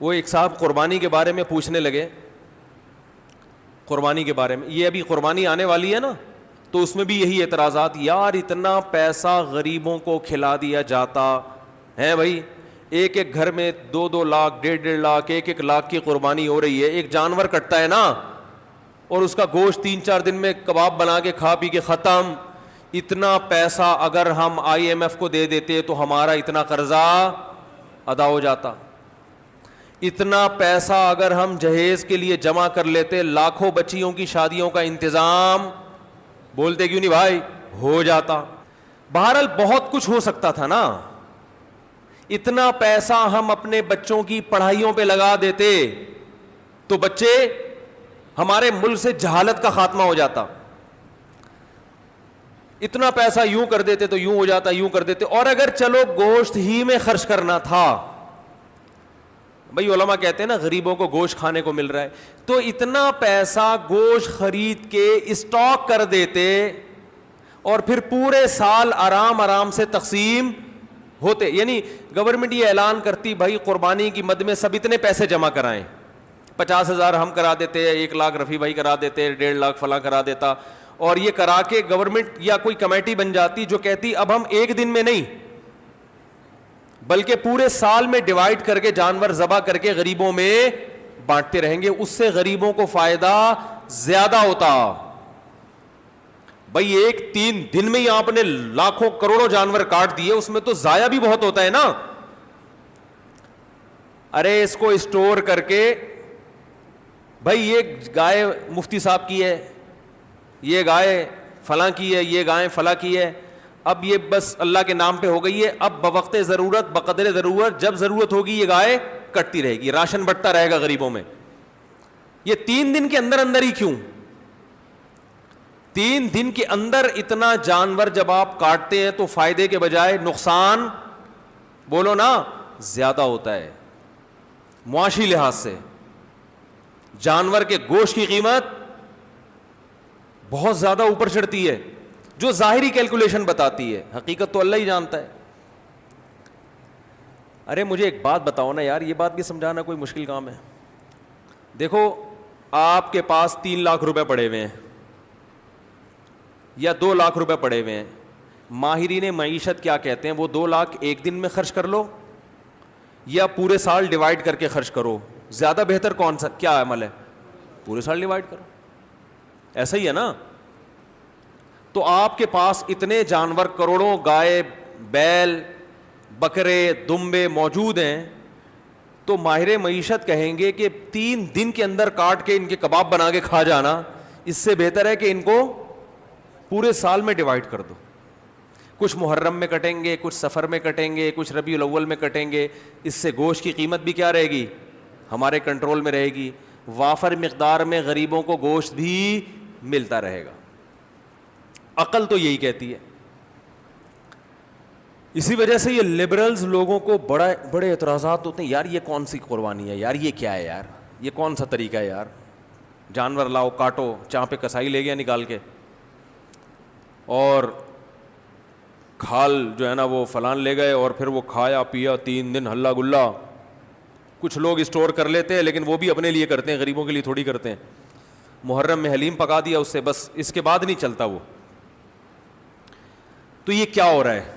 وہ ایک صاحب قربانی کے بارے میں پوچھنے لگے، قربانی کے بارے میں، یہ ابھی قربانی آنے والی ہے نا، تو اس میں بھی یہی اعتراضات، یار اتنا پیسہ غریبوں کو کھلا دیا جاتا ہے بھائی، ایک ایک گھر میں 2-2 لاکھ 1.5 لاکھ 1 لاکھ کی قربانی ہو رہی ہے، ایک جانور کٹتا ہے نا اور اس کا گوشت 3-4 دن میں کباب بنا کے کھا پی کے ختم، اتنا پیسہ اگر ہم IMF کو دے دیتے تو ہمارا اتنا قرضہ ادا ہو جاتا، اتنا پیسہ اگر ہم جہیز کے لیے جمع کر لیتے لاکھوں بچیوں کی شادیوں کا انتظام، بولتے کیوں نہیں بھائی، ہو جاتا۔ بہرحال بہت کچھ ہو سکتا تھا نا، اتنا پیسہ ہم اپنے بچوں کی پڑھائیوں پہ لگا دیتے تو بچے، ہمارے ملک سے جہالت کا خاتمہ ہو جاتا، اتنا پیسہ یوں کر دیتے تو یوں ہو جاتا، یوں کر دیتے۔ اور اگر چلو گوشت ہی میں خرچ کرنا تھا، بھئی علماء کہتے ہیں نا غریبوں کو گوشت کھانے کو مل رہا ہے، تو اتنا پیسہ گوشت خرید کے اسٹاک کر دیتے اور پھر پورے سال آرام آرام سے تقسیم ہوتے۔ یعنی گورنمنٹ یہ اعلان کرتی بھائی قربانی کی مد میں سب اتنے پیسے جمع کرائیں، 50,000 ہم کرا دیتے، 1 لاکھ رفیع بھائی کرا دیتے، 1.5 لاکھ فلاں کرا دیتا، اور یہ کرا کے گورنمنٹ یا کوئی کمیٹی بن جاتی جو کہتی اب ہم ایک دن میں نہیں بلکہ پورے سال میں ڈیوائڈ کر کے جانور ذبح کر کے غریبوں میں بانٹتے رہیں گے، اس سے غریبوں کو فائدہ زیادہ ہوتا۔ بھئی 3 دن میں ہی آپ نے لاکھوں کروڑوں جانور کاٹ دیے، اس میں تو ضائع بھی بہت ہوتا ہے نا۔ ارے اس کو اسٹور کر کے، بھئی یہ گائے مفتی صاحب کی ہے، یہ گائے فلاں کی ہے، یہ گائے فلاں کی ہے، اب یہ بس اللہ کے نام پہ ہو گئی ہے، اب بوقت ضرورت بقدر ضرورت جب ضرورت ہوگی یہ گائے کٹتی رہے گی، راشن بٹتا رہے گا غریبوں میں۔ یہ 3 دن کے اندر اندر ہی کیوں، 3 دن کے اندر اتنا جانور جب آپ کاٹتے ہیں تو فائدے کے بجائے نقصان، بولو نا، زیادہ ہوتا ہے۔ معاشی لحاظ سے جانور کے گوشت کی قیمت بہت زیادہ اوپر چڑھتی ہے، جو ظاہری کیلکولیشن بتاتی ہے، حقیقت تو اللہ ہی جانتا ہے۔ ارے مجھے ایک بات بتاؤ نا یار، یہ بات بھی سمجھانا کوئی مشکل کام ہے؟ دیکھو آپ کے پاس 3 لاکھ روپے پڑے ہوئے ہیں یا 2 لاکھ روپے پڑے ہوئے ہیں، ماہرین معیشت کیا کہتے ہیں، وہ 2 لاکھ ایک دن میں خرچ کر لو یا پورے سال ڈیوائڈ کر کے خرچ کرو، زیادہ بہتر کون سا کیا عمل ہے؟ پورے سال ڈیوائڈ کرو، ایسا ہی ہے نا۔ تو آپ کے پاس اتنے جانور، کروڑوں گائے، بیل، بکرے، دمبے موجود ہیں، تو ماہر معیشت کہیں گے کہ 3 دن کے اندر کاٹ کے ان کے کباب بنا کے کھا جانا، اس سے بہتر ہے کہ ان کو پورے سال میں ڈیوائڈ کر دو، کچھ محرم میں کٹیں گے، کچھ سفر میں کٹیں گے، کچھ ربیع الاول میں کٹیں گے، اس سے گوشت کی قیمت بھی کیا رہے گی، ہمارے کنٹرول میں رہے گی، وافر مقدار میں غریبوں کو گوشت بھی ملتا رہے گا۔ عقل تو یہی کہتی ہے۔ اسی وجہ سے یہ لبرلز لوگوں کو بڑے اعتراضات ہوتے ہیں، یار یہ کون سی قربانی ہے یار، یہ کیا ہے یار، یہ کون سا طریقہ ہے یار، جانور لاؤ کاٹو، چاہ پہ کسائی لے گیا نکال کے، اور کھال جو ہے نا وہ فلان لے گئے اور پھر وہ کھایا پیا 3 دن ہلا گلا۔ کچھ لوگ اسٹور کر لیتے ہیں لیکن وہ بھی اپنے لیے کرتے ہیں، غریبوں کے لیے تھوڑی کرتے ہیں۔ محرم میں حلیم پکا دیا اس سے، بس اس کے بعد نہیں چلتا وہ۔ تو یہ کیا ہو رہا ہے؟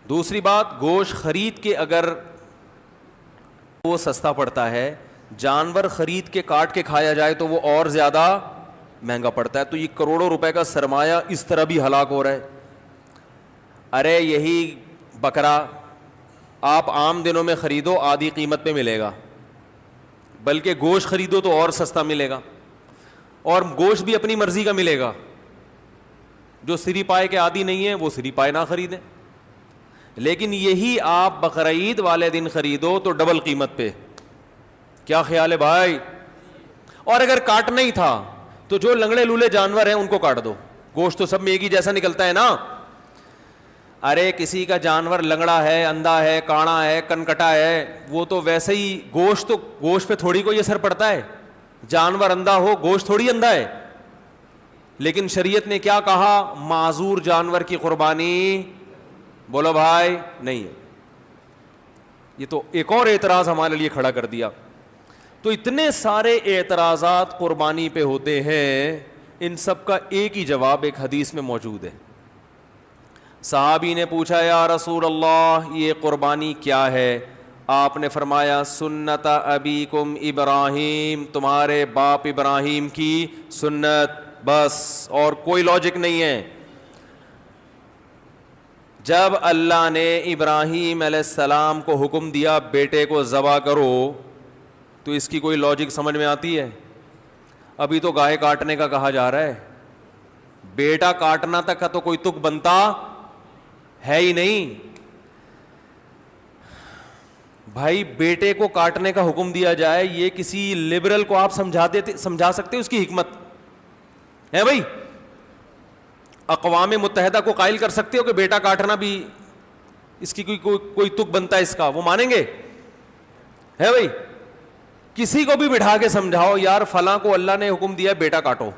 دوسری بات، گوشت خرید کے اگر وہ سستا پڑتا ہے، جانور خرید کے کاٹ کے کھایا جائے تو وہ اور زیادہ مہنگا پڑتا ہے، تو یہ کروڑوں روپے کا سرمایہ اس طرح بھی ہلاک ہو رہا ہے۔ ارے یہی بکرا آپ عام دنوں میں خریدو آدھی قیمت پہ ملے گا، بلکہ گوشت خریدو تو اور سستا ملے گا، اور گوشت بھی اپنی مرضی کا ملے گا۔ جو سری پائے کے عادی نہیں ہیں وہ سری پائے نہ خریدیں، لیکن یہی آپ بقرعید والے دن خریدو تو ڈبل قیمت پہ۔ کیا خیال ہے بھائی؟ اور اگر کاٹنا ہی تھا تو جو لنگڑے لولے جانور ہیں ان کو کاٹ دو، گوشت تو سب میں ایک ہی جیسا نکلتا ہے نا۔ ارے کسی کا جانور لنگڑا ہے، اندھا ہے، کاڑا ہے، کنکٹا ہے، وہ تو ویسے ہی گوشت پہ تھوڑی کوئی اثر پڑتا ہے، جانور اندھا ہو گوشت تھوڑی اندھا ہے۔ لیکن شریعت نے کیا کہا؟ معذور جانور کی قربانی، بولو بھائی، نہیں ہے۔ یہ تو ایک اور اعتراض ہمارے لیے کھڑا کر دیا. تو اتنے سارے اعتراضات قربانی پہ ہوتے ہیں, ان سب کا ایک ہی جواب ایک حدیث میں موجود ہے. صحابی نے پوچھا یا رسول اللہ یہ قربانی کیا ہے؟ آپ نے فرمایا سنت ابیکم ابراہیم, تمہارے باپ ابراہیم کی سنت, بس اور کوئی لاجک نہیں ہے. جب اللہ نے ابراہیم علیہ السلام کو حکم دیا بیٹے کو ذبح کرو, تو اس کی کوئی لاجک سمجھ میں آتی ہے؟ ابھی تو گائے کاٹنے کا کہا جا رہا ہے, بیٹا کاٹنا تک کا تو کوئی تک بنتا ہے ہی نہیں. بھائی بیٹے کو کاٹنے کا حکم دیا جائے, یہ کسی لبرل کو آپ سمجھا سکتے اس کی حکمت ہے؟ بھائی اقوام متحدہ کو قائل کر سکتے ہو کہ بیٹا کاٹنا بھی اس کی کوئی تک بنتا ہے اس کا؟ وہ مانیں گے؟ ہے بھائی کسی کو بھی بٹھا کے سمجھاؤ یار فلاں کو اللہ نے حکم دیا بیٹا کاٹو,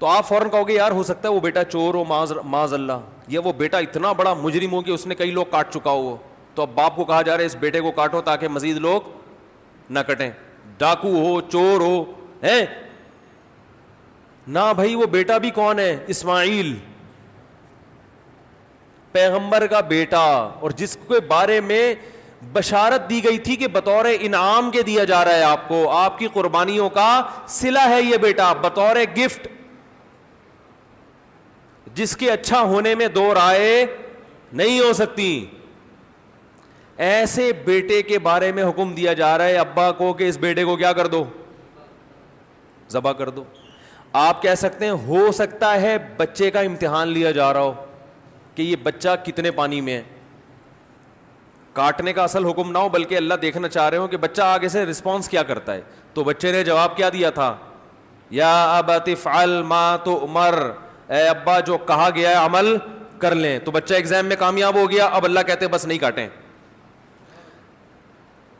تو آپ فوراً کہو گے یار ہو سکتا ہے وہ بیٹا چور ہو معاذ اللہ, یا وہ بیٹا اتنا بڑا مجرم ہو کہ اس نے کئی لوگ کاٹ چکا ہو. تو اب باپ کو کہا جا رہا ہے اس بیٹے کو کاٹو تاکہ مزید لوگ نہ کٹیں, ڈاکو ہو چور ہو ہے نہ. بھائی وہ بیٹا بھی کون ہے؟ اسماعیل پیغمبر کا بیٹا, اور جس کے بارے میں بشارت دی گئی تھی کہ بطور انعام کے دیا جا رہا ہے آپ کو, آپ کی قربانیوں کا صلہ ہے یہ بیٹا, بطور گفٹ, جس کے اچھا ہونے میں دو رائے نہیں ہو سکتی. ایسے بیٹے کے بارے میں حکم دیا جا رہا ہے ابا کو کہ اس بیٹے کو کیا کر دو؟ ذبح کر دو. آپ کہہ سکتے ہیں ہو سکتا ہے بچے کا امتحان لیا جا رہا ہو کہ یہ بچہ کتنے پانی میں ہے, کاٹنے کا اصل حکم نہ ہو بلکہ اللہ دیکھنا چاہ رہے ہو کہ بچہ آگے سے رسپانس کیا کرتا ہے. تو بچے نے جواب کیا دیا تھا؟ یا ابت افعل ما تؤمر, اے ابا جو کہا گیا ہے عمل کر لیں. تو بچہ ایگزام میں کامیاب ہو گیا, اب اللہ کہتے بس نہیں کاٹیں.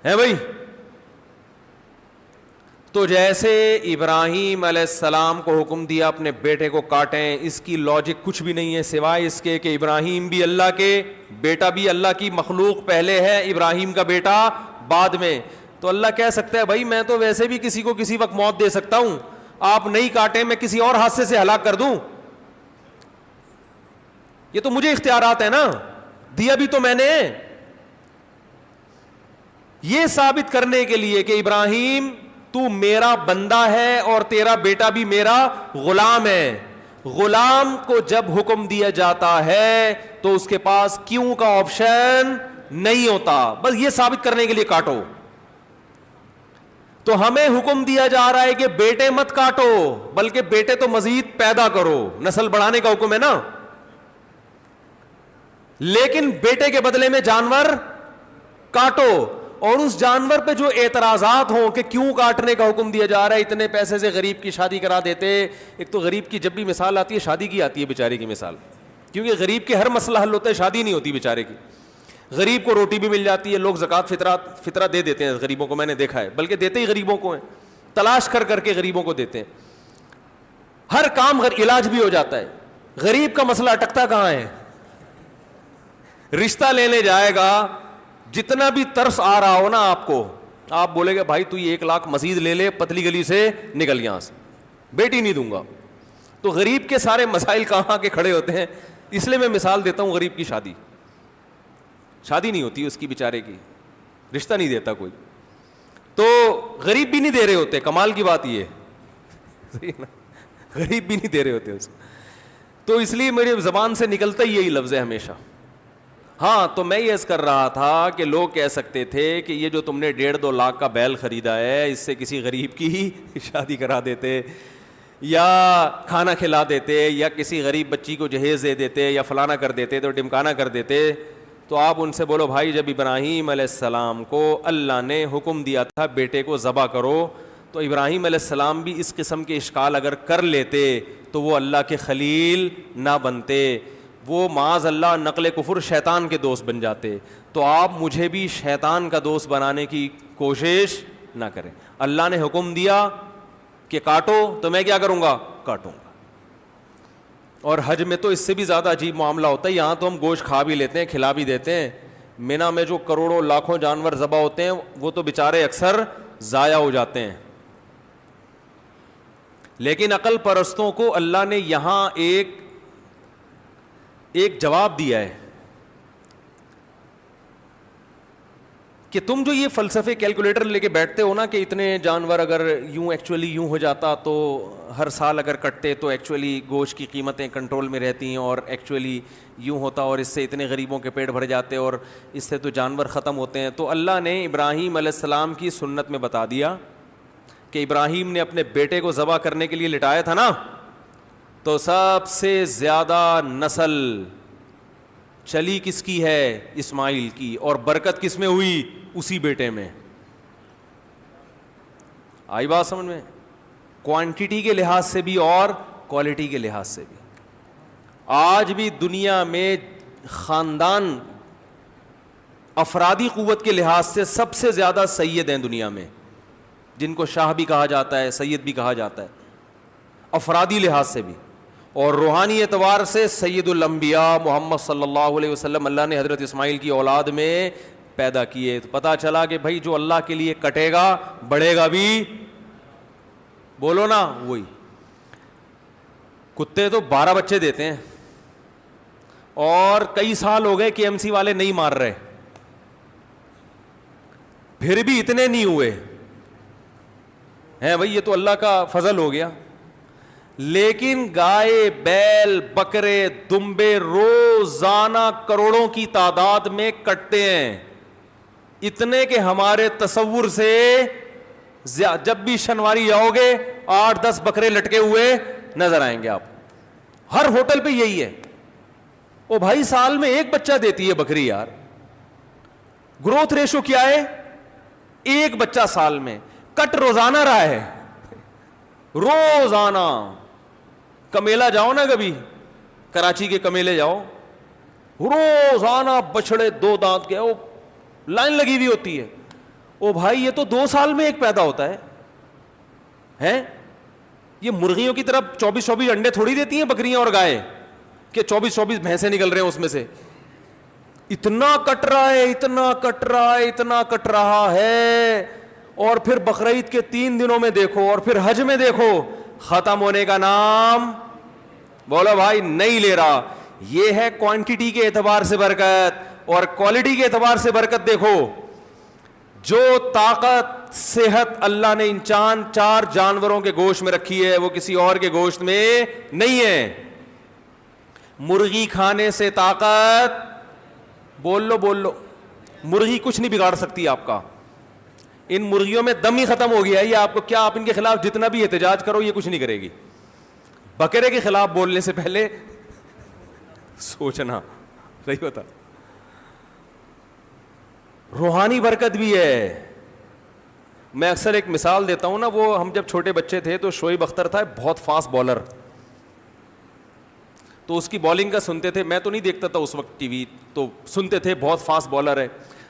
ہے بھائی تو جیسے ابراہیم علیہ السلام کو حکم دیا اپنے بیٹے کو کاٹیں, اس کی لاجک کچھ بھی نہیں ہے سوائے اس کے کہ ابراہیم بھی اللہ کے, بیٹا بھی اللہ کی مخلوق پہلے ہے, ابراہیم کا بیٹا بعد میں. تو اللہ کہہ سکتا ہے بھائی میں تو ویسے بھی کسی کو کسی وقت موت دے سکتا ہوں, آپ نہیں کاٹیں میں کسی اور حادثے سے ہلاک کر دوں. یہ تو مجھے اختیارات ہے نا, دیا بھی تو میں نے. یہ ثابت کرنے کے لیے کہ ابراہیم تو میرا بندہ ہے اور تیرا بیٹا بھی میرا غلام ہے. غلام کو جب حکم دیا جاتا ہے تو اس کے پاس کیوں کا آپشن نہیں ہوتا, بس یہ ثابت کرنے کے لیے کاٹو. تو ہمیں حکم دیا جا رہا ہے کہ بیٹے مت کاٹو بلکہ بیٹے تو مزید پیدا کرو, نسل بڑھانے کا حکم ہے نا, لیکن بیٹے کے بدلے میں جانور کاٹو. اور اس جانور پہ جو اعتراضات ہوں کہ کیوں کاٹنے کا حکم دیا جا رہا ہے, اتنے پیسے سے غریب کی شادی کرا دیتے. ایک تو غریب کی جب بھی مثال آتی ہے شادی کی آتی ہے بیچارے کی مثال, کیونکہ غریب کے ہر مسئلہ حل ہوتا ہے, شادی نہیں ہوتی بیچارے کی. غریب کو روٹی بھی مل جاتی ہے, لوگ زکوٰۃ فطرہ دے دیتے ہیں غریبوں کو, میں نے دیکھا ہے, بلکہ دیتے ہی غریبوں کو ہیں, تلاش کر کر کے غریبوں کو دیتے ہیں. ہر کام علاج بھی ہو جاتا ہے. غریب کا مسئلہ اٹکتا کہاں ہے؟ رشتہ لینے جائے گا, جتنا بھی ترس آ رہا ہو نا آپ کو, آپ بولے گا بھائی تو یہ 1 لاکھ مزید لے لے, پتلی گلی سے نکل یہاں سے, بیٹی نہیں دوں گا. تو غریب کے سارے مسائل کہاں کے کھڑے ہوتے ہیں. اس لیے میں مثال دیتا ہوں, غریب کی شادی نہیں ہوتی اس کی بیچارے کی, رشتہ نہیں دیتا کوئی, تو غریب بھی نہیں دے رہے ہوتے. کمال کی بات یہ ہے غریب بھی نہیں دے رہے ہوتے اس کو. تو اس لیے میری زبان سے نکلتا ہی یہی لفظ ہے ہمیشہ. ہاں تو میں یہ عرض کر رہا تھا کہ لوگ کہہ سکتے تھے کہ یہ جو تم نے 1.5-2 لاکھ کا بیل خریدا ہے, اس سے کسی غریب کی ہی شادی کرا دیتے, یا کھانا کھلا دیتے, یا کسی غریب بچی کو جہیز دے دیتے, یا فلانا کر دیتے, تو ڈمکانا کر دیتے. تو آپ ان سے بولو بھائی جب ابراہیم علیہ السلام کو اللہ نے حکم دیا تھا بیٹے کو ذبح کرو, تو ابراہیم علیہ السلام بھی اس قسم کے اشکال اگر کر لیتے تو وہ اللہ کے خلیل نہ بنتے, وہ معاذ اللہ نقل کفر شیطان کے دوست بن جاتے. تو آپ مجھے بھی شیطان کا دوست بنانے کی کوشش نہ کریں. اللہ نے حکم دیا کہ کاٹو تو میں کیا کروں گا؟ کاٹوں گا. اور حج میں تو اس سے بھی زیادہ عجیب معاملہ ہوتا ہے. یہاں تو ہم گوشت کھا بھی لیتے ہیں, کھلا بھی دیتے ہیں, مینا میں جو کروڑوں لاکھوں جانور ذبح ہوتے ہیں وہ تو بیچارے اکثر ضائع ہو جاتے ہیں. لیکن عقل پرستوں کو اللہ نے یہاں ایک جواب دیا ہے کہ تم جو یہ فلسفے کیلکولیٹر لے کے بیٹھتے ہو نا کہ اتنے جانور اگر یوں ایکچولی یوں ہو جاتا تو ہر سال اگر کٹتے تو ایکچولی گوشت کی قیمتیں کنٹرول میں رہتی ہیں اور ایکچولی یوں ہوتا اور اس سے اتنے غریبوں کے پیٹ بھر جاتے اور اس سے تو جانور ختم ہوتے ہیں. تو اللہ نے ابراہیم علیہ السلام کی سنت میں بتا دیا کہ ابراہیم نے اپنے بیٹے کو ذبح کرنے کے لیے لٹایا تھا نا, تو سب سے زیادہ نسل چلی کس کی ہے؟ اسماعیل کی. اور برکت کس میں ہوئی؟ اسی بیٹے میں. آئی بات سمجھ میں؟ کوانٹٹی کے لحاظ سے بھی اور کوالٹی کے لحاظ سے بھی. آج بھی دنیا میں خاندان افرادی قوت کے لحاظ سے سب سے زیادہ سید ہیں دنیا میں, جن کو شاہ بھی کہا جاتا ہے, سید بھی کہا جاتا ہے, افرادی لحاظ سے بھی. اور روحانی اعتبار سے سید الانبیاء محمد صلی اللہ علیہ وسلم اللہ نے حضرت اسماعیل کی اولاد میں پیدا کیے. تو پتا چلا کہ بھائی جو اللہ کے لیے کٹے گا بڑھے گا بھی, بولو نا وہی. کتے تو 12 بچے دیتے ہیں اور کئی سال ہو گئے کہ ایم سی والے نہیں مار رہے, پھر بھی اتنے نہیں ہوئے ہیں بھائی, یہ تو اللہ کا فضل ہو گیا. لیکن گائے, بیل, بکرے, دمبے روزانہ کروڑوں کی تعداد میں کٹتے ہیں, اتنے کہ ہمارے تصور سے جب بھی شنواری جاؤ گے 8-10 بکرے لٹکے ہوئے نظر آئیں گے آپ. ہر ہوٹل پہ یہی ہے. او بھائی سال میں ایک بچہ دیتی ہے بکری یار, گروتھ ریشو کیا ہے؟ ایک بچہ سال میں. کٹ روزانہ رہا ہے, روزانہ. کمیلا جاؤ نا کبھی, کراچی کے کمیلے جاؤ, روزانہ بچڑے 2 دانت کے وہ لائن لگی ہوئی ہوتی ہے. او بھائی یہ تو 2 سال میں ایک پیدا ہوتا ہے ہیں. یہ مرغیوں کی طرف 24 انڈے تھوڑی دیتی ہیں بکریاں اور گائے کہ 24 بھینسیں نکل رہے ہیں اس میں سے. اتنا کٹ رہا ہے, اتنا کٹ رہا ہے, اتنا کٹ رہا ہے. اور پھر بقرعید کے 3 دنوں میں دیکھو اور پھر حج میں دیکھو, ختم ہونے کا نام بولو بھائی نہیں لے رہا. یہ ہے کوانٹٹی کے اعتبار سے برکت, اور کوالٹی کے اعتبار سے برکت دیکھو. جو طاقت صحت اللہ نے ان 4 جانوروں کے گوشت میں رکھی ہے وہ کسی اور کے گوشت میں نہیں ہے. مرغی کھانے سے طاقت, بول لو, مرغی کچھ نہیں بگاڑ سکتی آپ کا. ان مرغیوں میں دم ہی ختم ہو گیا ہے. یہ آپ کو کیا, آپ ان کے خلاف جتنا بھی احتجاج کرو یہ کچھ نہیں کرے گی. بکرے کے خلاف بولنے سے پہلے سوچنا. صحیح بتا. روحانی برکت بھی ہے. میں اکثر ایک مثال دیتا ہوں نا, وہ ہم جب چھوٹے بچے تھے تو شعیب اختر تھا بہت فاسٹ بالر, تو اس کی بالنگ کا سنتے تھے. میں تو نہیں دیکھتا تھا اس وقت ٹی وی, تو سنتے تھے بہت فاسٹ بالر ہے.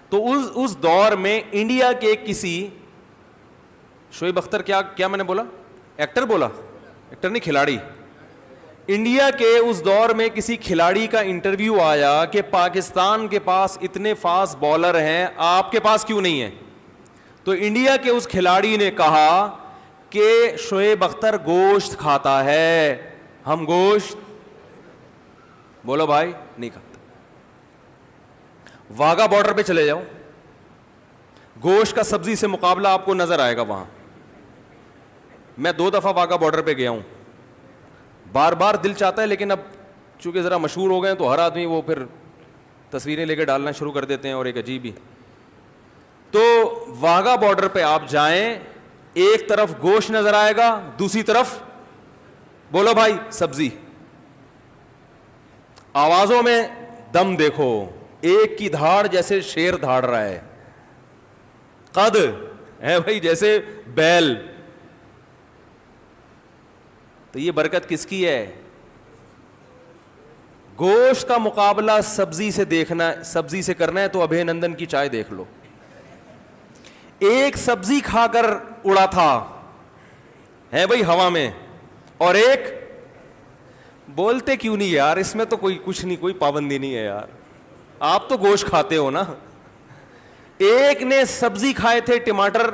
تو اس دور میں انڈیا کے کسی شعیب اختر, کیا میں نے بولا, ایکٹر بولا, ایکٹر نہیں کھلاڑی. انڈیا کے اس دور میں کسی کھلاڑی کا انٹرویو آیا کہ پاکستان کے پاس اتنے فاسٹ بالر ہیں, آپ کے پاس کیوں نہیں ہے؟ تو انڈیا کے اس کھلاڑی نے کہا کہ شعیب اختر گوشت کھاتا ہے, ہم گوشت, بولو بھائی, نہیں کھاتا. واگا بارڈر پہ چلے جاؤ, گوشت کا سبزی سے مقابلہ آپ کو نظر آئے گا وہاں. میں 2 دفعہ واگا بارڈر پہ گیا ہوں, بار بار دل چاہتا ہے, لیکن اب چونکہ ذرا مشہور ہو گئے ہیں تو ہر آدمی وہ پھر تصویریں لے کے ڈالنا شروع کر دیتے ہیں, اور ایک عجیب ہی. تو واگا بارڈر پہ آپ جائیں, ایک طرف گوشت نظر آئے گا, دوسری طرف بولو بھائی سبزی. آوازوں میں دم دیکھو, ایک کی دھاڑ جیسے شیر دھاڑ رہا ہے, قد ہے بھائی جیسے بیل. تو یہ برکت کس کی ہے؟ گوشت کا مقابلہ سبزی سے دیکھنا, سبزی سے کرنا ہے تو ابھے نندن کی چائے دیکھ لو. ایک سبزی کھا کر اڑا تھا ہے بھائی ہوا میں, اور ایک بولتے کیوں نہیں یار, اس میں تو کوئی کچھ نہیں, کوئی پابندی نہیں ہے یار, آپ تو گوشت کھاتے ہو نا. ایک نے سبزی کھائے تھے ٹماٹر,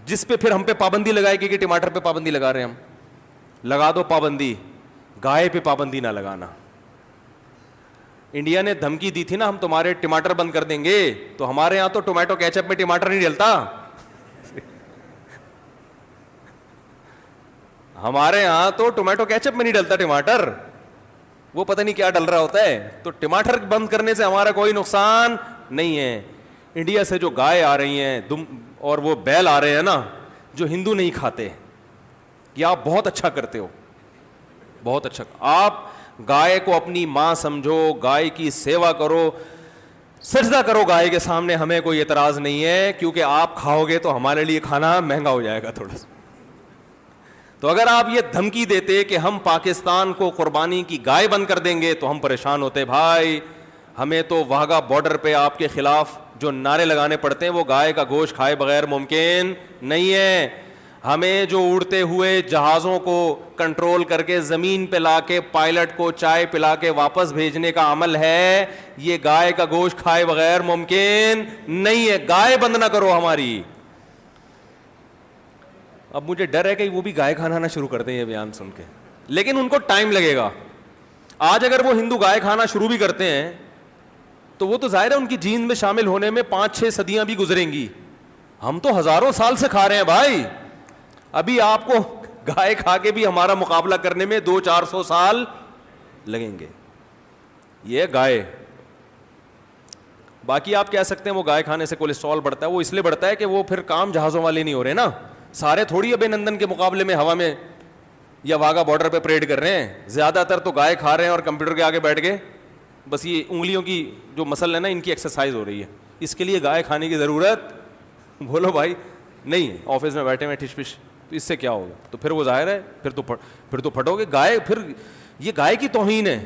جس پہ پھر ہم پہ پابندی لگائے گی کہ ٹماٹر پہ پابندی لگا رہے ہیں ہم. لگا دو پابندی, گائے پہ پابندی نہ لگانا. انڈیا نے دھمکی دی تھی نا ہم تمہارے ٹماٹر بند کر دیں گے, تو ہمارے یہاں تو ٹومیٹو کیچپ میں ٹماٹر نہیں ڈلتا. ہمارے یہاں تو ٹومیٹو کیچپ میں نہیں ڈلتا ٹماٹر, وہ پتہ نہیں کیا ڈل رہا ہوتا ہے. تو ٹماٹر بند کرنے سے ہمارا کوئی نقصان نہیں ہے. انڈیا سے جو گائے آ رہی ہیں اور وہ بیل آ رہے ہیں نا, جو ہندو نہیں کھاتے, یہ آپ بہت اچھا کرتے ہو, بہت اچھا. آپ گائے کو اپنی ماں سمجھو, گائے کی سیوا کرو, سجدہ کرو گائے کے سامنے, ہمیں کوئی اعتراض نہیں ہے, کیونکہ آپ کھاؤ گے تو ہمارے لیے کھانا مہنگا ہو جائے گا تھوڑا سا. تو اگر آپ یہ دھمکی دیتے کہ ہم پاکستان کو قربانی کی گائے بند کر دیں گے تو ہم پریشان ہوتے. بھائی ہمیں تو واہگہ بارڈر پہ آپ کے خلاف جو نعرے لگانے پڑتے ہیں وہ گائے کا گوشت کھائے بغیر ممکن نہیں ہے. ہمیں جو اڑتے ہوئے جہازوں کو کنٹرول کر کے زمین پہ لا کے پائلٹ کو چائے پلا کے واپس بھیجنے کا عمل ہے, یہ گائے کا گوشت کھائے بغیر ممکن نہیں ہے. گائے بند نہ کرو ہماری. اب مجھے ڈر ہے کہ وہ بھی گائے کھانا نہ شروع کر دیں یہ بیان سن کے, لیکن ان کو ٹائم لگے گا. آج اگر وہ ہندو گائے کھانا شروع بھی کرتے ہیں تو وہ تو ظاہر ہے ان کی جین میں شامل ہونے میں 5-6 صدیاں بھی گزریں گی. ہم تو ہزاروں سال سے کھا رہے ہیں بھائی. ابھی آپ کو گائے کھا کے بھی ہمارا مقابلہ کرنے میں 200-400 سال لگیں گے. یہ گائے. باقی آپ کہہ سکتے ہیں وہ گائے کھانے سے کولیسٹرول بڑھتا ہے, وہ اس لیے بڑھتا ہے کہ وہ پھر کام جہازوں والے نہیں ہو رہے نا. سارے تھوڑی ابے نندن کے مقابلے میں ہوا میں یا واگا بارڈر پہ پریڈ کر رہے ہیں. زیادہ تر تو گائے کھا رہے ہیں اور کمپیوٹر کے آگے بیٹھ کے بس یہ انگلیوں کی جو مسل ہے نا ان کی ایکسرسائز ہو رہی ہے. اس کے لیے گائے کھانے کی ضرورت بولو بھائی نہیں ہے. آفس میں بیٹھے ہوئے ٹھش پش, تو اس سے کیا ہوگا؟ تو پھر وہ ظاہر ہے پھر تو پھٹو گے. گائے پھر یہ گائے کی توہین ہے.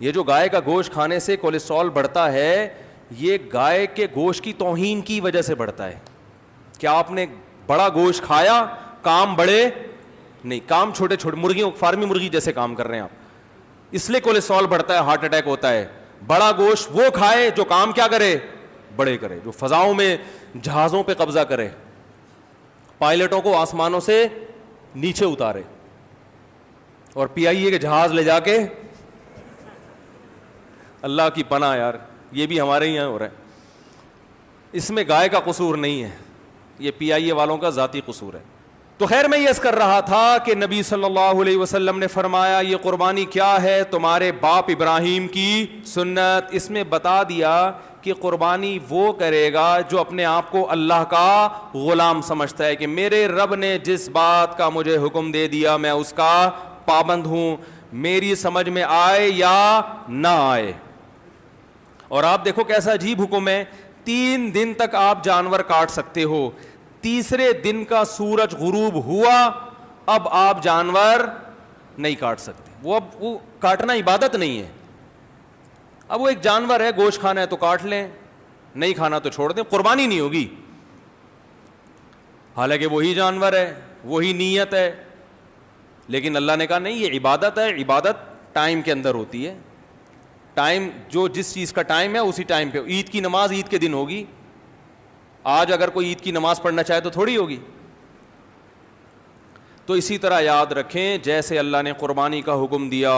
یہ جو گائے کا گوشت کھانے سے کولیسٹرول بڑھتا ہے یہ گائے کے گوشت کی توہین کی وجہ سے بڑھتا ہے. کیا آپ نے بڑا گوشت کھایا, کام بڑے نہیں, کام چھوٹے چھوٹے مرغیوں فارمی مرغی جیسے کام کر رہے ہیں آپ, اس لیے کولیسٹرول بڑھتا ہے, ہارٹ اٹیک ہوتا ہے. بڑا گوشت وہ کھائے جو کام کیا کرے, بڑے کرے, جو فضاؤں میں جہازوں پہ قبضہ کرے, پائلٹوں کو آسمانوں سے نیچے اتارے اور PIA کے جہاز لے جا کے. اللہ کی پناہ یار, یہ بھی ہمارے یہاں ہو رہا ہے. اس میں گائے کا قصور نہیں ہے, یہ PIA والوں کا ذاتی قصور ہے. تو خیر میں یہ عرض کر رہا تھا کہ نبی صلی اللہ علیہ وسلم نے فرمایا یہ قربانی کیا ہے, تمہارے باپ ابراہیم کی سنت. اس میں بتا دیا کہ قربانی وہ کرے گا جو اپنے آپ کو اللہ کا غلام سمجھتا ہے کہ میرے رب نے جس بات کا مجھے حکم دے دیا میں اس کا پابند ہوں, میری سمجھ میں آئے یا نہ آئے. اور آپ دیکھو کیسا عجیب حکم ہے, 3 دن تک آپ جانور کاٹ سکتے ہو, تیسرے دن کا سورج غروب ہوا اب آپ جانور نہیں کاٹ سکتے. وہ کاٹنا عبادت نہیں ہے. اب وہ ایک جانور ہے, گوشت کھانا ہے تو کاٹ لیں, نہیں کھانا تو چھوڑ دیں, قربانی نہیں ہوگی. حالانکہ وہی جانور ہے, وہی نیت ہے, لیکن اللہ نے کہا نہیں یہ عبادت ہے. عبادت ٹائم کے اندر ہوتی ہے, ٹائم جو جس چیز کا ٹائم ہے اسی ٹائم پہ. عید کی نماز عید کے دن ہوگی, آج اگر کوئی عید کی نماز پڑھنا چاہے تو تھوڑی ہوگی. تو اسی طرح یاد رکھیں جیسے اللہ نے قربانی کا حکم دیا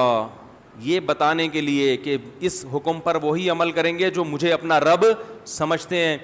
یہ بتانے کے لیے کہ اس حکم پر وہی عمل کریں گے جو مجھے اپنا رب سمجھتے ہیں.